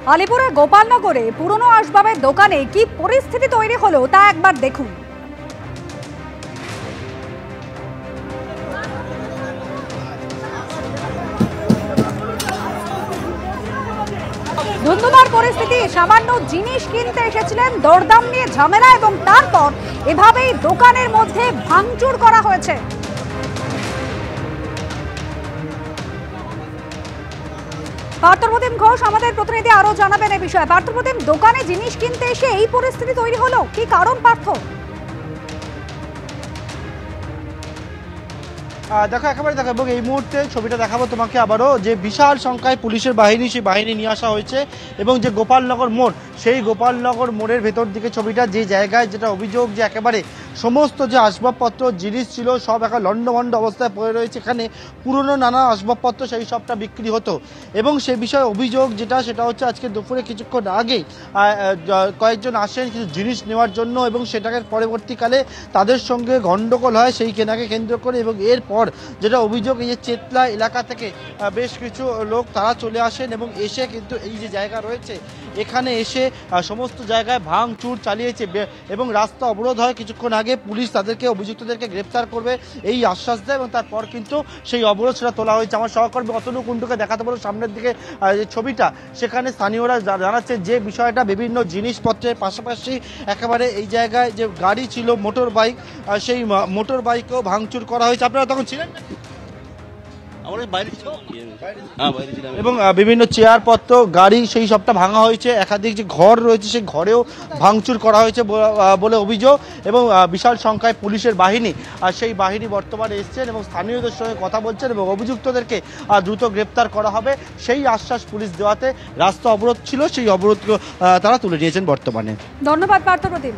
আলিপুরে গোপালনগরে পুরনো আসবাবের দোকানে কি পরিস্থিতি তৈরি হলো তা একবার দেখুন। ধুন্ধুমার পরিস্থিতি। সামান্য জিনিস কিনতে এসেছিলেন, দরদাম নিয়ে ঝামেলা এবং তারপর এভাবেই দোকানের মধ্যে ভাঙচুর করা হয়েছে। পার্থপ্রতিম ঘোষ আমাদের প্রতিনিধি আরো জানাবেন এই বিষয়ে। পার্থপ্রতিম, দোকানে জিনিস কিনতে এসে এই পরিস্থিতি তৈরি হলো, কি কারণ পার্থ? দেখো একেবারে দেখো, এবং এই মুহূর্তে ছবিটা দেখাবো তোমাকে আবারও, যে বিশাল সংখ্যায় পুলিশের বাহিনী, সেই বাহিনী নিয়ে আসা হয়েছে এবং যে গোপালনগর মোড়, সেই গোপালনগর মোড়ের ভেতর দিকে ছবিটা, যে জায়গায় যেটা অভিযোগ যে একেবারে সমস্ত যে আসবাবপত্র জিনিস ছিল সব একটা লণ্ডভণ্ড অবস্থায় পড়ে রয়েছে। এখানে পুরনো নানা আসবাবপত্র সেই সবটা বিক্রি হতো এবং সে বিষয়ে অভিযোগ সেটা হচ্ছে আজকে দুপুরে কিছুক্ষণ আগেই কয়েকজন আসেন কিছু জিনিস নেওয়ার জন্য এবং সেটাকে পরবর্তীকালে তাদের সঙ্গে গণ্ডগোল হয় সেই কেনাকে কেন্দ্র করে। এবং এরপর যেটা অভিযোগ, এই যে চেতলা এলাকা থেকে বেশ কিছু লোক তারা চলে আসেন এবং এসে কিন্তু এই যে জায়গা রয়েছে এখানে এসে সমস্ত জায়গায় ভাঙচুর চালিয়েছে এবং রাস্তা অবরোধ হয়। কিছুক্ষণ আগে পুলিশ তাদেরকে, অভিযুক্তদেরকে গ্রেপ্তার করবে এই আশ্বাস দেয় এবং তারপর কিন্তু সেই অবরোধ সেটা তোলা হয়েছে। আমার সহকর্মী অতনু কুণ্ডুকে দেখাতে পারো সামনের দিকে যে ছবিটা, সেখানে স্থানীয়রা জানাচ্ছে যে বিষয়টা বিভিন্ন জিনিসপত্রের পাশাপাশি একেবারে এই জায়গায় যে গাড়ি ছিল মোটর বাইক, সেই মোটর বাইকেও ভাঙচুর করা হয়েছে। আপনারা তখন ছিলেন নাকি? এবং বিভিন্ন চেয়ারপত্র, গাড়ি সেই সবটা ভাঙা হয়েছে। একাধিক যে ঘর রয়েছে সেই ঘরেও ভাঙচুর করা হয়েছে বলে অভিযোগ। এবং বিশাল সংখ্যায় পুলিশের বাহিনী, সেই বাহিনী বর্তমানে এসছেন এবং স্থানীয়দের সঙ্গে কথা বলছেন এবং অভিযুক্তদেরকে দ্রুত গ্রেপ্তার করা হবে সেই আশ্বাস পুলিশ দেওয়াতে রাস্তা অবরোধ ছিল, সেই অবরোধ তারা তুলে নিয়েছেন বর্তমানে। ধন্যবাদ পার্থপ্রতিম।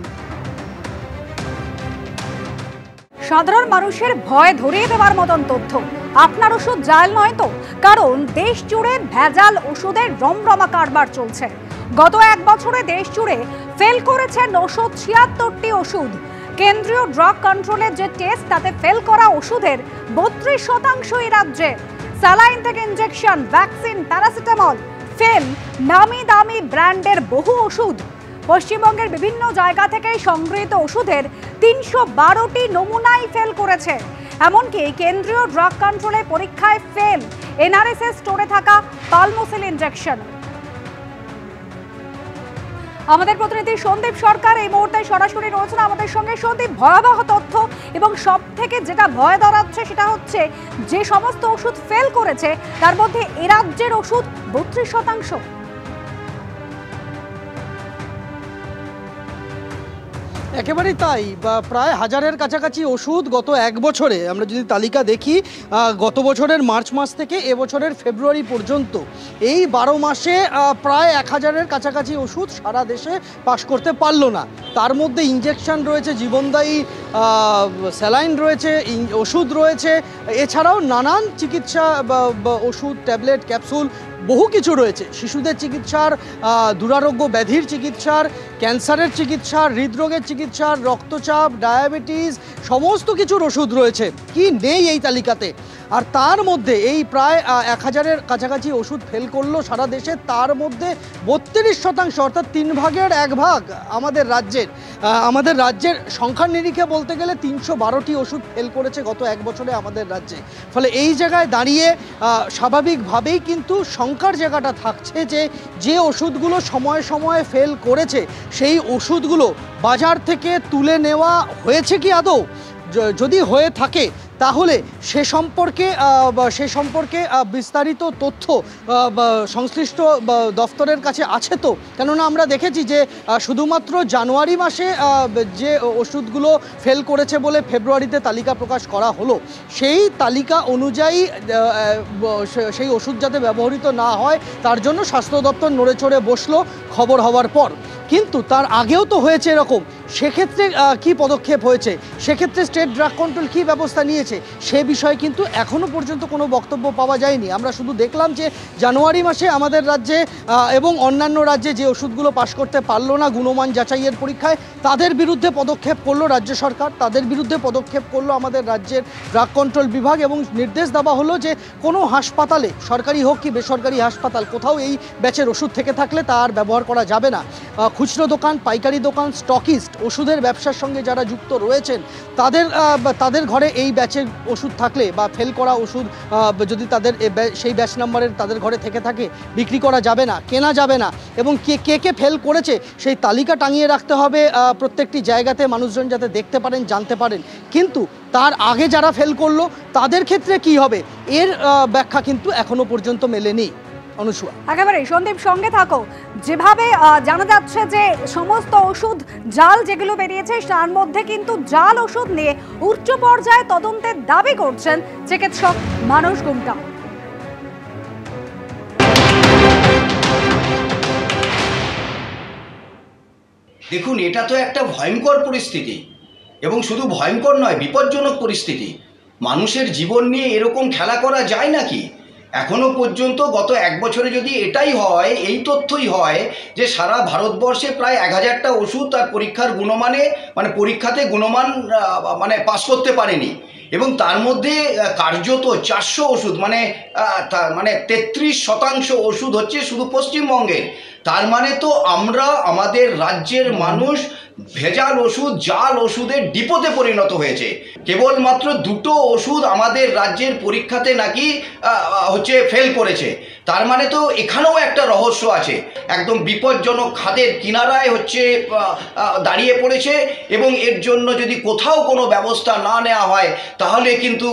সাধারণ মানুষের ভয় ধরিয়ে দেওয়ার মতন তথ্য। আপনার ওষুধ জাল নয় তো? কারণ দেশ জুড়ে ভেজাল ওষুধের রমরমা কারবার চলছে। গত এক বছরে দেশ জুড়ে ফেল করেছে 976টি ওষুধ। কেন্দ্রীয় ড্রাগ কন্ট্রোলের যে টেস্ট, তাতে ফেল করা ওষুধের 32% এই রাজ্যে। স্যালাইন থেকে ইনজেকশন, ভ্যাকসিন, প্যারাসিটামল, ফেল নামি দামি ব্র্যান্ডের বহু ওষুধ। পশ্চিমবঙ্গের বিভিন্ন জায়গা থেকে সংগৃহীত ওষুধের 312টি নমুনাই ফেল করেছে। এমনকি কেন্দ্রীয় ড্রাগ কন্ট্রোলের পরীক্ষায় ফেল এনআরএসএস স্টোরে থাকা পালমোসিল ইনজেকশন। আমাদের প্রতিনিধি সন্দীপ সরকার এই মুহূর্তে সরাসরি রয়েছেন আমাদের সঙ্গে। সন্দীপ, ভয়াবহ তথ্য এবং সব থেকে যেটা ভয় ধরাচ্ছে সেটা হচ্ছে যে সমস্ত ওষুধ ফেল করেছে তার মধ্যে এ রাজ্যের ওষুধ 32%। একেবারেই তাই, প্রায় হাজারের কাছাকাছি ওষুধ গত এক বছরে, আমরা যদি তালিকা দেখি গত বছরের মার্চ মাস থেকে এবছরের ফেব্রুয়ারি পর্যন্ত এই 12 মাসে প্রায় 1000-এর কাছাকাছি ওষুধ সারা দেশে পাস করতে পারলো না। তার মধ্যে ইনজেকশন রয়েছে, জীবনদায়ী স্যালাইন রয়েছে, ওষুধ রয়েছে, এছাড়াও নানান চিকিৎসা ওষুধ, ট্যাবলেট, ক্যাপসুল বহু কিছু রয়েছে। শিশুদের চিকিৎসার, দুরারোগ্য ব্যাধির চিকিৎসার, ক্যান্সারের চিকিৎসার, হৃদরোগের চিকিৎসার, রক্তচাপ, ডায়াবেটিস, সমস্ত কিছুর ওষুধ রয়েছে। কি নেই এই তালিকাতে? আর তার মধ্যে এই প্রায় 1000-এর কাছাকাছি ওষুধ ফেল করলো সারা দেশে। তার মধ্যে 32%, অর্থাৎ 3 ভাগের 1 ভাগ আমাদের রাজ্যের সংখ্যার নিরিখে বলতে গেলে 312টি ওষুধ ফেল করেছে গত এক বছরে আমাদের রাজ্যে। ফলে এই জায়গায় দাঁড়িয়ে স্বাভাবিকভাবেই কিন্তু সংখ্যার জায়গাটা থাকছে যে ওষুধগুলো সময়ে সময়ে ফেল করেছে সেই ওষুধগুলো বাজার থেকে তুলে নেওয়া হয়েছে কি আদৌ? যদি হয়ে থাকে তাহলে সে সম্পর্কে বিস্তারিত তথ্য সংশ্লিষ্ট দফতরের কাছে আছে তো? কেননা আমরা দেখেছি যে শুধুমাত্র জানুয়ারি মাসে যে ওষুধগুলো ফেল করেছে বলে ফেব্রুয়ারিতে তালিকা প্রকাশ করা হলো, সেই তালিকা অনুযায়ী সেই ওষুধ যাতে ব্যবহৃত না হয় তার জন্য স্বাস্থ্য দপ্তর নড়ে চড়ে বসলো খবর হওয়ার পর। কিন্তু তার আগেও তো হয়েছে এরকম, সেক্ষেত্রে কি পদক্ষেপ হয়েছে, সেক্ষেত্রে স্টেট ড্রাগ কন্ট্রোল কী ব্যবস্থা নিয়েছে, সে বিষয়ে কিন্তু এখনও পর্যন্ত কোনো বক্তব্য পাওয়া যায়নি। আমরা শুধু দেখলাম যে জানুয়ারি মাসে আমাদের রাজ্যে এবং অন্যান্য রাজ্যে যে ওষুধগুলো পাশ করতে পারলো না গুণমান যাচাইয়ের পরীক্ষায়, তাদের বিরুদ্ধে পদক্ষেপ করলো রাজ্য সরকার, তাদের বিরুদ্ধে পদক্ষেপ করলো আমাদের রাজ্যের ড্রাগ কন্ট্রোল বিভাগ, এবং নির্দেশ দেওয়া হলো যে কোনো হাসপাতালে, সরকারি হোক কি বেসরকারি হাসপাতাল, কোথাও এই ব্যাচের ওষুধ থেকে থাকলে তা আর ব্যবহার করা যাবে না। খুচরো দোকান, পাইকারি দোকান, স্টকিস্ট, ওষুধের ব্যবসার সঙ্গে যারা যুক্ত রয়েছেন তাদের ঘরে এই ব্যাচের ওষুধ থাকলে বা ফেল করা ওষুধ যদি তাদের সেই ব্যাচ নাম্বারের তাদের ঘরে থেকে থাকে, বিক্রি করা যাবে না, কেনা যাবে না, এবং কে ফেল করেছে সেই তালিকা টাঙিয়ে রাখতে হবে প্রত্যেকটি জায়গাতে, মানুষজন যাতে দেখতে পারেন, জানতে পারেন। কিন্তু তার আগে যারা ফেল করলো তাদের ক্ষেত্রে কি হবে, এর ব্যাখ্যা কিন্তু এখনো পর্যন্ত মেলেনি। অনুসুয়া, একেবারে সন্দীপ সঙ্গে থাকো। যেভাবে জানা যাচ্ছে যে সমস্ত ওষুধ জাল যেগুলো বেরিয়েছে, তার মধ্যে কিন্তু জাল ওষুধ নিয়ে উচ্চ পর্যায়ে তদন্তের দাবি করছেন চিকিৎসক মানস গুমটা। দেখুন, এটা তো একটা ভয়ঙ্কর পরিস্থিতি, এবং শুধু ভয়ঙ্কর নয়, বিপজ্জনক পরিস্থিতি। মানুষের জীবন নিয়ে এরকম খেলা করা যায় নাকি? এখনো পর্যন্ত গত এক বছরে যদি এটাই হয়, এই তথ্যই হয় যে সারা ভারতবর্ষে প্রায় 1000টা ওষুধ তার পরীক্ষার গুণমানে পরীক্ষাতে গুণমান পাস করতে পারেনি, এবং তার মধ্যে কার্যত 400 ওষুধ মানে 33% ওষুধ হচ্ছে শুধু পশ্চিমবঙ্গের। তার মানে তো আমরা, আমাদের রাজ্যের মানুষ ভেজাল ওষুধ, জাল ওষুধের ডিপোতে পরিণত হয়েছে। কেবলমাত্র 2টো ওষুধ আমাদের রাজ্যের পরীক্ষাতে নাকি ফেল করেছে। তার মানে তো এখানেও একটা রহস্য আছে। একদম বিপজ্জনক খাদের কিনারায় দাঁড়িয়ে পড়েছে, এবং এর জন্য যদি কোথাও কোনো ব্যবস্থা না নেওয়া হয় তাহলে কিন্তু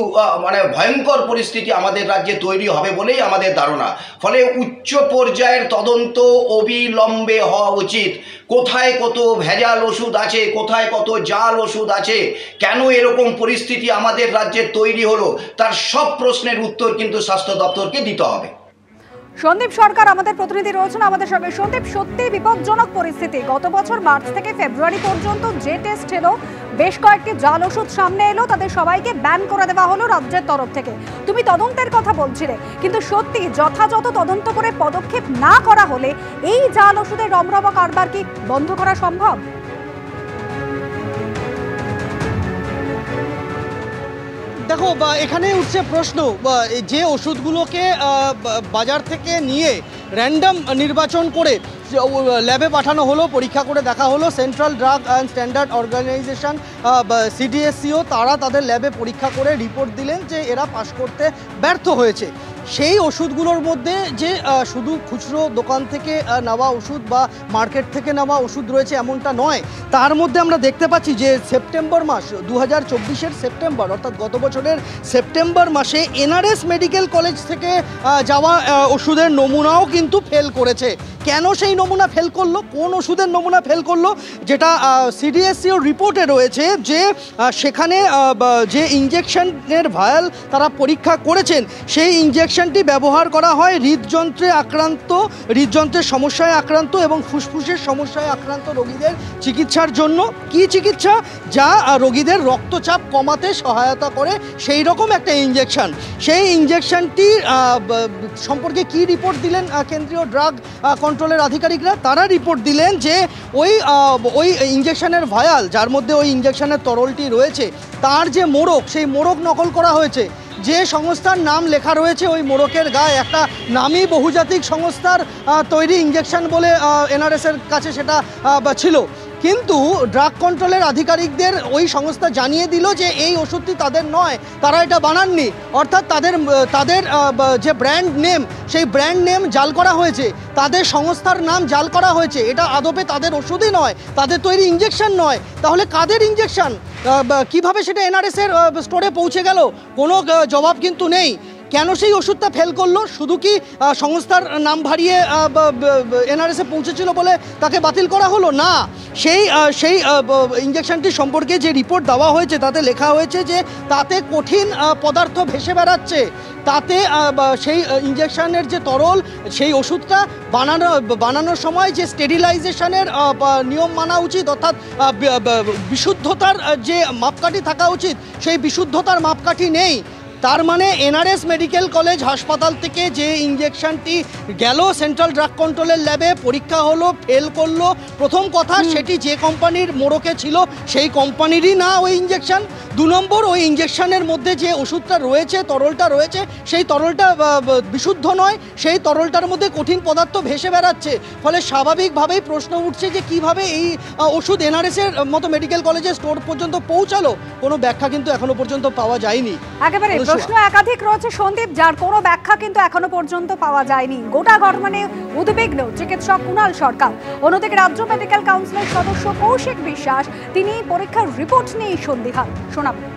ভয়ঙ্কর পরিস্থিতি আমাদের রাজ্যে তৈরি হবে বলেই আমাদের ধারণা। ফলে উচ্চ পর্যায়ের তদন্ত অবিলম্বে হওয়া উচিত। কোথায় কত ভেজাল ওষুধ আছে, কোথায় কত জাল ওষুধ আছে, কেন এরকম পরিস্থিতি আমাদের রাজ্যে তৈরি হলো, তার সব প্রশ্নের উত্তর কিন্তু স্বাস্থ্য দপ্তরকে দিতে হবে। সন্দীপ সরকার আমাদের প্রতিনিধি রয়েছেন আমাদের সঙ্গে। সন্দীপ, সত্যি বিপজ্জনক পরিস্থিতি। গত বছর মার্চ থেকে ফেব্রুয়ারি পর্যন্ত যে টেস্ট এলো, বেশ কয়েকটি জাল ওষুধ সামনে এলো, তাদের সবাইকে ব্যান করে দেওয়া হলো রাজ্যের তরফ থেকে। তুমি তদন্তের কথা বলছিলে, কিন্তু সত্যি যথাযথ তদন্ত করে পদক্ষেপ না করা হলে এই জাল ওষুধের রমরমা কারবার কি বন্ধ করা সম্ভব? দেখো, এখানে উঠছে প্রশ্ন, যে ওষুধগুলোকে বাজার থেকে নিয়ে র্যান্ডম নির্বাচন করে ল্যাবে পাঠানো হলো, পরীক্ষা করে দেখা হলো, central drug and standard organisation CDSCO তারা তাদের ল্যাবে পরীক্ষা করে রিপোর্ট দিলেন যে এরা পাস করতে ব্যর্থ হয়েছে। সেই ওষুধগুলোর মধ্যে যে শুধু খুচরো দোকান থেকে নেওয়া ওষুধ বা মার্কেট থেকে নেওয়া ওষুধ রয়েছে এমনটা নয়, তার মধ্যে আমরা দেখতে পাচ্ছি যে সেপ্টেম্বর মাস 2024-এর সেপ্টেম্বর, অর্থাৎ গত বছরের সেপ্টেম্বর মাসে NRS মেডিকেল কলেজ থেকে যাওয়া ওষুধের নমুনাও কিন্তু ফেল করেছে। কেন সেই নমুনা ফেল করলো, কোন ওষুধের নমুনা ফেল করলো, যেটা CDSCO রিপোর্টে রয়েছে যে সেখানে যে ইঞ্জেকশনের ভায়াল তারা পরীক্ষা করেছেন, সেই ইঞ্জেকশনটি ব্যবহার করা হয় হৃদযন্ত্রের সমস্যায় আক্রান্ত এবং ফুসফুসের সমস্যায় আক্রান্ত রোগীদের চিকিৎসার জন্য। কি চিকিৎসা? যা রোগীদের রক্তচাপ কমাতে সহায়তা করে, সেই রকম একটা ইঞ্জেকশন। সেই ইঞ্জেকশনটি সম্পর্কে কি রিপোর্ট দিলেন কেন্দ্রীয় ড্রাগ কন্ট্রোলের আধিকারিকরা? তারা রিপোর্ট দিলেন যে ওই ইঞ্জেকশনের ভায়াল, যার মধ্যে ওই ইঞ্জেকশনের তরলটি রয়েছে, তার যে মোড়ক, সেই মোড়ক নকল করা হয়েছে। যে সংস্থার নাম লেখা রয়েছে ওই মোড়কের গায়ে, একটা নামী বহুজাতিক সংস্থার তৈরি ইঞ্জেকশন বলে NRS-এর কাছে সেটা ছিল। কিন্তু ড্রাগ কন্ট্রোলের আধিকারিকদের ওই সংস্থা জানিয়ে দিল যে এই ওষুধটি তাদের নয়, তারা এটা বানাননি। অর্থাৎ তাদের যে ব্র্যান্ড নেম, সেই ব্র্যান্ড নেম জাল করা হয়েছে, তাদের সংস্থার নাম জাল করা হয়েছে। এটা আদপে তাদের ওষুধই নয়, তাদের তৈরি ইঞ্জেকশন নয়। তাহলে কাদের ইঞ্জেকশন? কিভাবে সেটা NRS-এর স্টোরে পৌঁছে গেল? কোনো জবাব কিন্তু নেই। কেন সেই ওষুধটা ফেল করলো? শুধু কি সংস্থার নাম ভারিয়ে এনআরএসে পৌঁছেছিল বলে তাকে বাতিল করা হলো? না, সেই ইঞ্জেকশনটি সম্পর্কে যে রিপোর্ট দেওয়া হয়েছে তাতে লেখা হয়েছে যে তাতে কঠিন পদার্থ ভেসে বেড়াচ্ছে, তাতে সেই ইঞ্জেকশনের যে তরল সেই ওষুধটা বানানোর সময় যে স্টেরিলাইজেশনের নিয়ম মানা উচিত, অর্থাৎ বিশুদ্ধতার যে মাপকাঠি থাকা উচিত সেই বিশুদ্ধতার মাপকাঠি নেই। তার মানে এনআরএস মেডিকেল কলেজ হাসপাতাল থেকে যে ইঞ্জেকশনটি গেল সেন্ট্রাল ড্রাগ কন্ট্রোলের ল্যাবে, পরীক্ষা হলো, ফেল করলো। প্রথম কথা, সেটি যে কোম্পানির মোড়কে ছিল সেই কোম্পানিরই না ওই ইঞ্জেকশন। 2 নম্বর, ওই ইঞ্জেকশনের মধ্যে যে ওষুধটা রয়েছে, তরলটা রয়েছে, সেই তরলটা বিশুদ্ধ নয়, সেই তরলটার মধ্যে কঠিন পদার্থ ভেসে বেড়াচ্ছে। ফলে স্বাভাবিকভাবেই প্রশ্ন উঠছে যে কিভাবে এই ওষুধ এনআরএসের মতো মেডিকেল কলেজের স্টোর পর্যন্ত পৌঁছালো। কোনো ব্যাখ্যা কিন্তু এখনো পর্যন্ত পাওয়া যায়নি। একেবারে প্রশ্ন একাধিক রয়েছে সন্দীপ, যার কোনো ব্যাখ্যা কিন্তু এখনো পর্যন্ত পাওয়া যায়নি। গোটা ঘটনায় উদ্বিগ্ন চিকিৎসক কুণাল সরকার। অন্যদিকে রাজ্য মেডিকেল কাউন্সিলের সদস্য কৌশিক বিশ্বাস, তিনি পরীক্ষার রিপোর্ট নিয়ে সন্দিহান। শোনাবেন।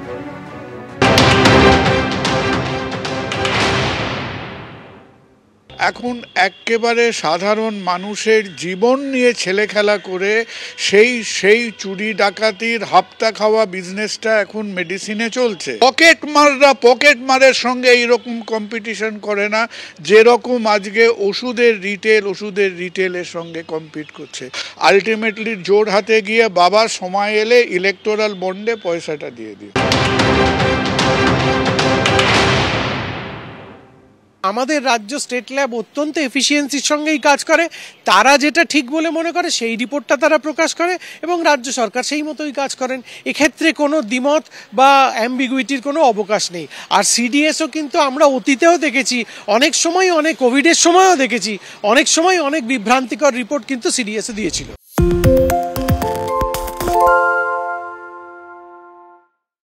এখন একেবারে সাধারণ মানুষের জীবন নিয়ে ছেলেখেলা করে সেই চুরি ডাকাতির হাপ্তা খাওয়া বিজনেসটা এখন মেডিসিনে চলছে। পকেট মারের সঙ্গে এইরকম কম্পিটিশন করে না, যেরকম আজকে ওষুধের রিটেলের সঙ্গে কম্পিট করছে। আলটিমেটলি জোর হাতে গিয়ে বাবার সময় এলে ইলেকটোরাল বন্ডে পয়সাটা দিয়ে দিও। আমাদের রাজ্য স্টেট ল্যাব অত্যন্ত এফিসিয়েন্সির সঙ্গেই কাজ করে। তারা যেটা ঠিক বলে মনে করে সেই রিপোর্টটা তারা প্রকাশ করে এবং রাজ্য সরকার সেই মতোই কাজ করেন। এক্ষেত্রে কোনো দ্বিমত বা অ্যাম্বিগুইটির কোনো অবকাশ নেই। আর সিডিএসও কিন্তু আমরা অতীতেও দেখেছি, অনেক সময় কোভিডের সময়ও দেখেছি, অনেক সময় অনেক বিভ্রান্তিকর রিপোর্ট কিন্তু সিডিএসে দিয়েছিল।